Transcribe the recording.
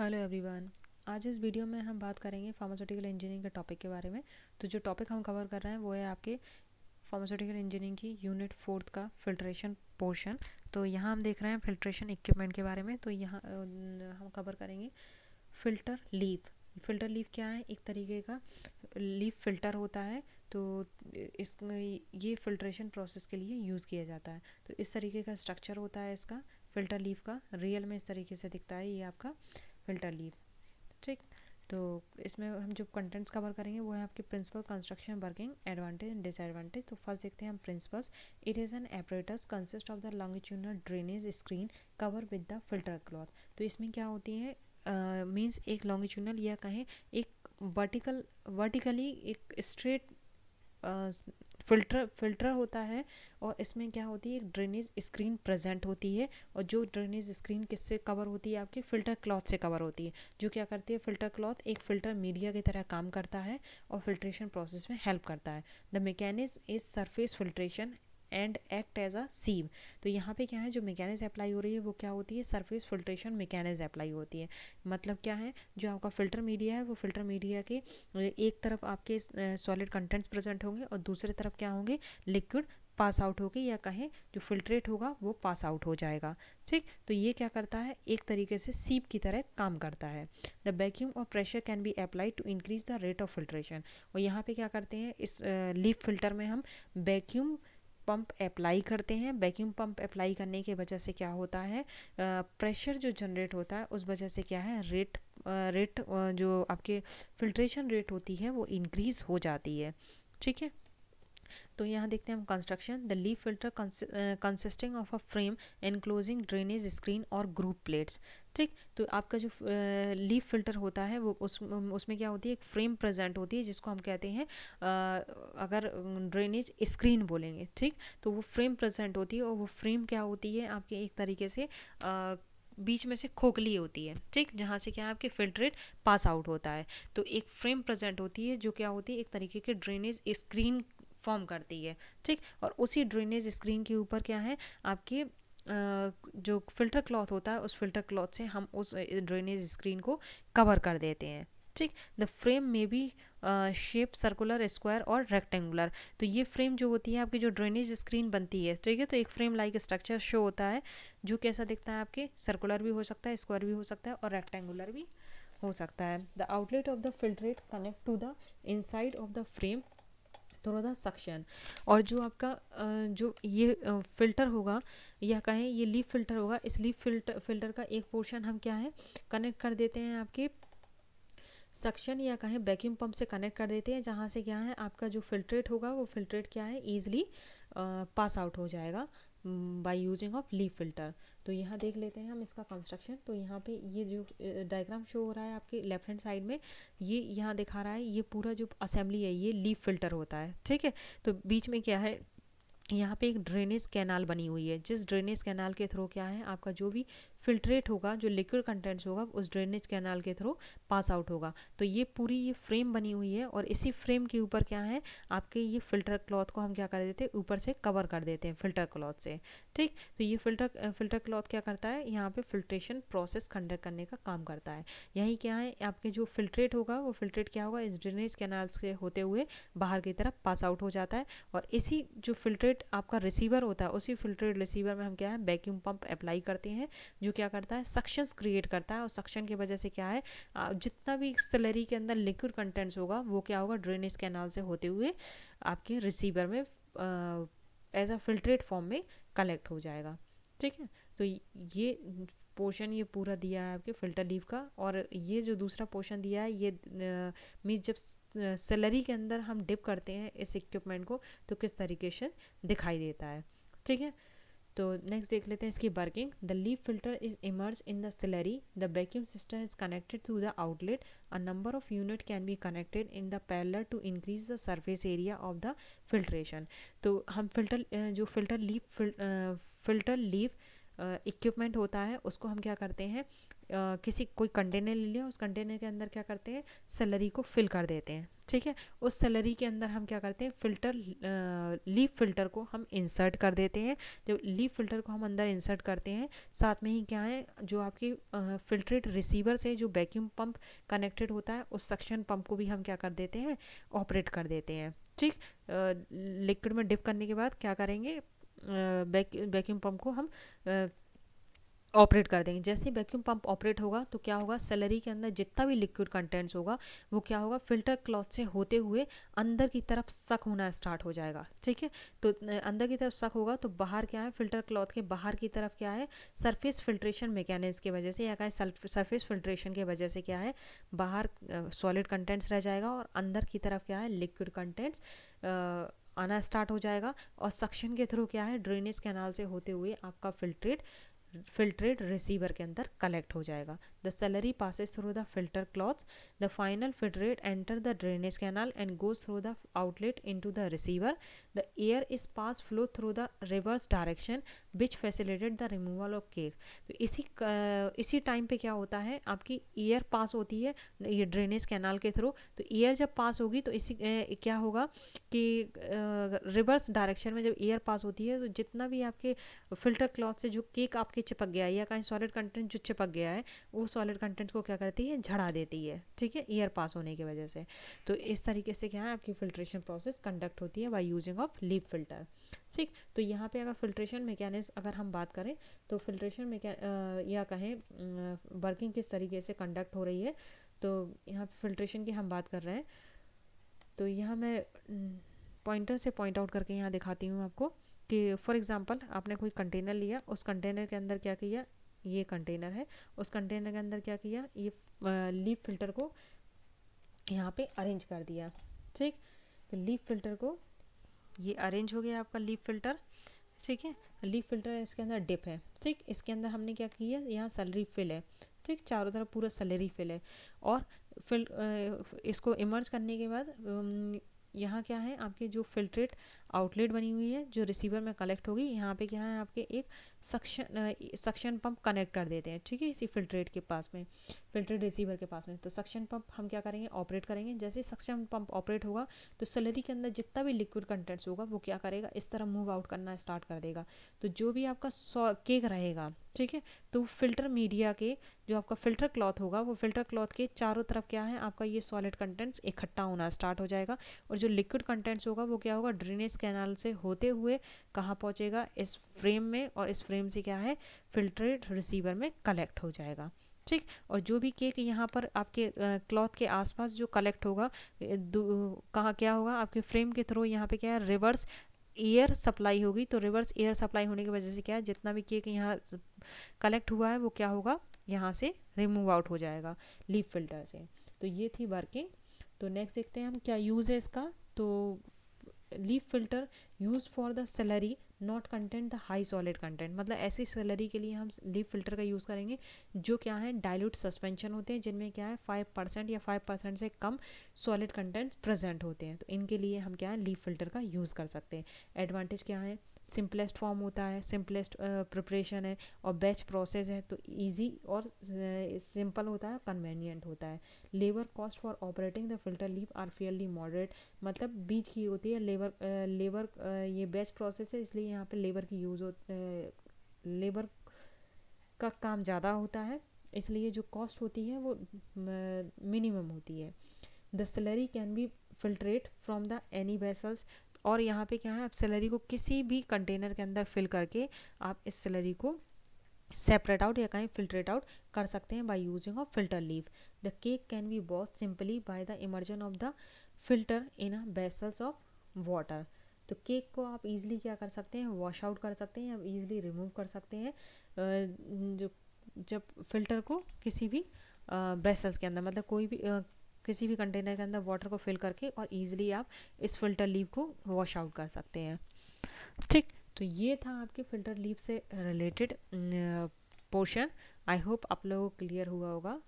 Hello everyone. आज इस video में हम बात करेंगे फार्मास्यूटिकल इंजीनियरिंग के टॉपिक के बारे में। तो जो टॉपिक हम कवर कर रहे हैं वो है आपके फार्मास्यूटिकल इंजीनियरिंग की यूनिट 4 का फिल्ट्रेशन पोर्शन। तो यहाँ हम देख रहे हैं फिल्ट्रेशन इक्विपमेंट के बारे में। तो यहाँ हम कवर करेंगे फ़िल्टर लीफ। फ़िल्टर लीफ क्या है? एक तरीके का लीफ फ़िल्टर होता है। तो इसमें ये फिल्ट्रेशन प्रोसेस के लिए यूज़ किया जाता है। तो इस तरीके का स्ट्रक्चर होता है इसका फ़िल्टर लीफ का। रियल में इस तरीके से दिखता है ये आपका फ़िल्टर लीफ। ठीक। तो इसमें हम जो कंटेंट्स कवर करेंगे वो है आपके principle, construction, working, advantage and disadvantage. तो फर्स्ट देखते हैं हम principles. It is an apparatus consist of the longitudinal drainage screen cover with the filter cloth. तो इसमें क्या होती है, मीन्स एक लॉन्गिट्यूडनल या कहें एक वर्टिकली एक स्ट्रेट फिल्टर होता है। और इसमें क्या होती है, एक ड्रेनेज स्क्रीन प्रेजेंट होती है। और जो ड्रेनेज स्क्रीन किससे कवर होती है, आपके फिल्टर क्लॉथ से कवर होती है। जो क्या करती है, फिल्टर क्लॉथ एक फिल्टर मीडिया की तरह काम करता है और फिल्ट्रेशन प्रोसेस में हेल्प करता है। The mechanism is surface filtration and act as a sieve. तो यहाँ पे क्या है, जो मैकेनिज्म अप्लाई हो रही है वो क्या होती है, सरफेस फिल्ट्रेशन मैकेनिज्म अप्लाई होती है। मतलब क्या है, जो आपका फिल्टर मीडिया है वो फिल्टर मीडिया के एक तरफ आपके सॉलिड कंटेंट्स प्रेजेंट होंगे और दूसरी तरफ क्या होंगे, लिक्विड पास आउट होगी, या कहें जो फिल्ट्रेट होगा वो पास आउट हो जाएगा। ठीक। तो ये क्या करता है, एक तरीके से सीप की तरह काम करता है। द वैक्यूम और pressure can be applied to increase the rate of filtration. और यहाँ पे क्या करते हैं, इस लीफ फिल्टर में हम वैक्यूम पंप अप्लाई करते हैं। वैक्यूम पंप अप्लाई करने की वजह से क्या होता है, प्रेशर जो जनरेट होता है उस वजह से क्या है, रेट जो आपके फिल्ट्रेशन रेट होती है वो इंक्रीज हो जाती है। ठीक है। तो यहाँ देखते हैं हम construction. The leaf filter consisting of a frame enclosing drainage screen और ग्रुप प्लेट्स। ठीक। तो आपका जो लीफ फिल्टर होता है वो उसमें क्या होती है, एक फ्रेम प्रेजेंट होती है जिसको हम कहते हैं अगर ड्रेनेज स्क्रीन बोलेंगे। ठीक। तो वो फ्रेम प्रेजेंट होती है और वो फ्रेम क्या होती है, आपके एक तरीके से बीच में से खोखली होती है। ठीक। जहाँ से क्या है, आपके फिल्ट्रेट पास आउट होता है। तो एक फ्रेम प्रेजेंट होती है जो क्या होती है, एक तरीके के ड्रेनेज स्क्रीन फॉर्म करती है। ठीक। और उसी ड्रेनेज स्क्रीन के ऊपर क्या है, आपके जो फिल्टर क्लॉथ होता है उस फिल्टर क्लॉथ से हम उस ड्रेनेज स्क्रीन को कवर कर देते हैं। ठीक। द फ्रेम में बी शेप सर्कुलर, स्क्वायर और रेक्टेंगुलर। तो ये फ्रेम जो होती है आपकी, जो ड्रेनेज स्क्रीन बनती है, ठीक है, तो एक फ्रेम लाइक स्ट्रक्चर शो होता है जो कैसा दिखता है, आपके सर्कुलर भी हो सकता है, स्क्वायर भी हो सकता है और रेक्टेंगुलर भी हो सकता है। The outlet of the filtrate connect to the inside of the frame through the suction. और जो आपका जो ये फिल्टर होगा, या कहें ये लीफ फिल्टर होगा, इस लीफ फिल्टर का एक पोर्शन हम क्या है, कनेक्ट कर देते हैं आपके सक्शन या कहें वैक्यूम पंप से कनेक्ट कर देते हैं, जहाँ से क्या है, आपका जो फिल्ट्रेट होगा वो फिल्ट्रेट क्या है, ईजिली पास आउट हो जाएगा by using of leaf filter. तो यहाँ देख लेते हैं हम इसका कंस्ट्रक्शन। तो यहाँ पे ये जो डायग्राम शो हो रहा है आपके लेफ्ट हैंड साइड में, ये यहाँ दिखा रहा है, ये पूरा जो असेंबली है ये लीफ फिल्टर होता है। ठीक है। तो बीच में क्या है, यहाँ पे एक ड्रेनेज कैनाल बनी हुई है, जिस ड्रेनेज कैनाल के थ्रू क्या है, आपका जो भी फिल्ट्रेट होगा, जो लिक्विड कंटेंट्स होगा, उस ड्रेनेज कैनाल के थ्रू पास आउट होगा। तो ये पूरी ये फ्रेम बनी हुई है और इसी फ्रेम के ऊपर क्या है, आपके ये फिल्टर क्लॉथ को हम क्या कर देते हैं, ऊपर से कवर कर देते हैं फिल्टर क्लॉथ से। ठीक। तो ये फिल्टर क्लॉथ क्या करता है, यहाँ पे फिल्ट्रेशन प्रोसेस कंडक्ट करने का काम करता है। यही क्या है, आपके जो फिल्ट्रेट होगा वो फिल्ट्रेट क्या होगा, इस ड्रेनेज कैनाल से होते हुए बाहर की तरफ पास आउट हो जाता है। और इसी जो फिल्ट्रेट आपका रिसीवर होता है, उसी फिल्ट्रेट रिसीवर में हम क्या है, वैक्यूम पंप अप्लाई करते हैं, जो क्या करता है, सक्शंस क्रिएट करता है। और सक्शन की वजह से क्या है, जितना भी स्लरी के अंदर लिक्विड कंटेंट्स होगा वो क्या होगा, ड्रेनेज कैनाल से होते हुए आपके रिसीवर में एज अ फिल्ट्रेट फॉर्म में कलेक्ट हो जाएगा। ठीक है। तो ये पोर्शन ये पूरा दिया है आपके फिल्टर लीफ का। और ये जो दूसरा पोर्शन दिया है, ये मीन्स जब सेलरी के अंदर हम डिप करते हैं इस इक्विपमेंट को तो किस तरीके से दिखाई देता है। ठीक है। तो नेक्स्ट देख लेते हैं इसकी working. The leaf filter is immerse in the slurry, the vacuum system is connected through the outlet, a number of unit can be connected in the parallel to increase the surface area of the filtration. तो हम filter जो filter leaf equipment होता है उसको हम क्या करते हैं, किसी कोई कंटेनर ले लिया, उस कंटेनर के अंदर क्या करते हैं, सैलरी को फिल कर देते हैं। ठीक है, उस सैलरी के अंदर हम क्या करते हैं, फिल्टर लीफ फिल्टर को हम इंसर्ट कर देते हैं। जब लीफ फिल्टर को हम अंदर इंसर्ट करते हैं, साथ में ही क्या है, जो आपकी फिल्ट्रेट रिसीवर से जो वैक्यूम पंप कनेक्टेड होता है, उस सक्शन पंप को भी हम क्या कर देते हैं, ऑपरेट कर देते हैं। ठीक, लिक्विड में डिप करने के बाद क्या करेंगे, वैक्यूम पंप को हम ऑपरेट कर देंगे। जैसे वैक्यूम पंप ऑपरेट होगा तो क्या होगा, सैलरी के अंदर जितना भी लिक्विड कंटेंट्स होगा वो क्या होगा, फिल्टर क्लॉथ से होते हुए अंदर की तरफ सक होना स्टार्ट हो जाएगा। ठीक है, तो अंदर की तरफ सक होगा तो बाहर क्या है, फिल्टर क्लॉथ के बाहर की तरफ क्या है, सरफेस फिल्ट्रेशन मैकेनिज्म की वजह से या कहें सरफेस फिल्ट्रेशन की वजह से क्या है, बाहर सॉलिड कंटेंट्स रह जाएगा और अंदर की तरफ क्या है, लिक्विड कंटेंट्स आना स्टार्ट हो जाएगा। और सक्शन के थ्रू क्या है, ड्रेनेज कैनाल से होते हुए आपका फिल्ट्रेट रिसीवर के अंदर कलेक्ट हो जाएगा। The salary passes through the filter clothes, the final filtrate enter the drainage canal and goes through the outlet into the receiver. The air is pass flow through the reverse direction which facilitate the removal of cake. तो इसी time पे क्या होता है, आपकी air pass होती है ये ड्रेनेज कैनाल के थ्रू। तो एयर जब पास होगी तो इसी क्या होगा कि रिवर्स डायरेक्शन में जब एयर पास होती है तो जितना भी आपके फिल्टर क्लॉथ से जो केक आपके चिपक गया है या कहीं सॉलिड कंटेंट जो चिपक गया है, वो सॉलिड कंटेंट को क्या करती है, झड़ा देती है। ठीक है, एयर पास होने की वजह से। तो इस तरीके से क्या है, आपकी फिल्ट्रेशन प्रोसेस कंडक्ट होती है by using of leaf filter. ठीक, तो यहाँ पे अगर फिल्ट्रेशन मैकेनिज्म अगर हम बात करें तो फिल्ट्रेशन या कहें वर्किंग किस तरीके से कंडक्ट हो रही है, तो यहाँ फिल्ट्रेशन की हम बात कर रहे हैं। तो यहाँ मैं पॉइंटर से पॉइंट आउट करके यहाँ दिखाती हूँ आपको कि फॉर एग्जांपल आपने कोई कंटेनर लिया, उस कंटेनर के अंदर क्या किया, ये कंटेनर है, उस कंटेनर के अंदर क्या किया, ये लीफ फिल्टर को यहाँ पे अरेंज कर दिया। ठीक, तो लीफ फिल्टर को ये अरेंज हो गया आपका लीफ फिल्टर। ठीक है, लीफ फिल्टर इसके अंदर डिप है। ठीक, इसके अंदर हमने क्या किया, यहाँ सैलरी फिल है। ठीक, चारों तरफ पूरा सैलरी फिल है और फिल इसको इमर्ज करने के बाद यहाँ क्या है, आपके जो फिल्ट्रेट आउटलेट बनी हुई है जो रिसीवर में कलेक्ट होगी, यहाँ पे क्या है, आपके एक सक्शन पंप कनेक्ट कर देते हैं। ठीक है, इसी फिल्ट्रेट के पास में, फिल्ट्रेट रिसीवर के पास में। तो सक्शन पंप हम क्या करेंगे, ऑपरेट करेंगे। जैसे ही सक्शन पंप ऑपरेट होगा तो सैलरी के अंदर जितना भी लिक्विड कंटेंट्स होगा वो क्या करेगा, इस तरह मूव आउट करना स्टार्ट कर देगा। तो जो भी आपका केक रहेगा, ठीक है, तो फिल्टर मीडिया के जो आपका फिल्टर क्लॉथ होगा, वो फिल्टर क्लॉथ के चारों तरफ क्या है, आपका ये सॉलिड कंटेंट्स इकट्ठा होना स्टार्ट हो जाएगा। और जो लिक्विड कंटेंट्स होगा वो क्या होगा, ड्रेनेज कैनाल से होते हुए कहाँ पहुँचेगा, इस फ्रेम में, और इस फ्रेम से क्या है, फिल्ट्रेट रिसीवर में कलेक्ट हो जाएगा। ठीक, और जो भी केक यहाँ पर आपके क्लॉथ के आसपास जो कलेक्ट होगा, कहाँ क्या होगा, आपके फ्रेम के थ्रू यहाँ पे क्या है, रिवर्स एयर सप्लाई होगी। तो रिवर्स एयर सप्लाई होने की वजह से क्या है, जितना भी केक यहाँ कलेक्ट हुआ है वो क्या होगा, यहाँ से रिमूव आउट हो जाएगा लीफ फिल्टर से। तो ये थी वर्किंग। तो नेक्स्ट देखते हैं हम क्या यूज़ है इसका। तो leaf filter use for the salary not content the high solid content, मतलब ऐसी सैलरी के लिए हम लीफ फिल्टर का यूज़ करेंगे जो क्या है, डाइल्यूट सस्पेंशन होते हैं, जिनमें क्या है 5% या 5% से कम सॉलिड कंटेंट्स प्रेजेंट होते हैं। तो इनके लिए हम क्या है, लीफ फिल्टर का यूज़ कर सकते हैं। एडवांटेज क्या है, सिंपलेस्ट फॉर्म होता है, सिंपलेस्ट प्रिपरेशन है और बैच प्रोसेस है, तो इजी और सिंपल होता है, कन्वेनियंट होता है। Labour cost for operating the filter leaf are fairly moderate, मतलब बीच की होती है लेबर ये बैच प्रोसेस है, इसलिए यहाँ पे लेबर की यूज़ लेबर का काम ज़्यादा होता है, इसलिए जो कॉस्ट होती है वो मिनिमम होती है। The salary can be filtrate from the any vessels, और यहाँ पे क्या है, आप सैलरी को किसी भी कंटेनर के अंदर फिल करके आप इस सैलरी को सेपरेट आउट या कहीं फिल्ट्रेट आउट कर सकते हैं by using of filter leaf. The cake can be wash simply by the immersion of the filter in a vessels of water. तो केक को आप इजीली क्या कर सकते हैं, वॉश आउट कर सकते हैं, इजीली रिमूव कर सकते हैं जो जब फिल्टर को किसी भी वेसल्स के अंदर, मतलब कोई भी किसी भी कंटेनर के अंदर वाटर को फिल करके और इजीली आप इस फिल्टर लीफ को वॉश आउट कर सकते हैं। ठीक, तो ये था आपके फिल्टर लीफ से रिलेटेड पोर्शन। आई होप आप लोगों को क्लियर हुआ होगा।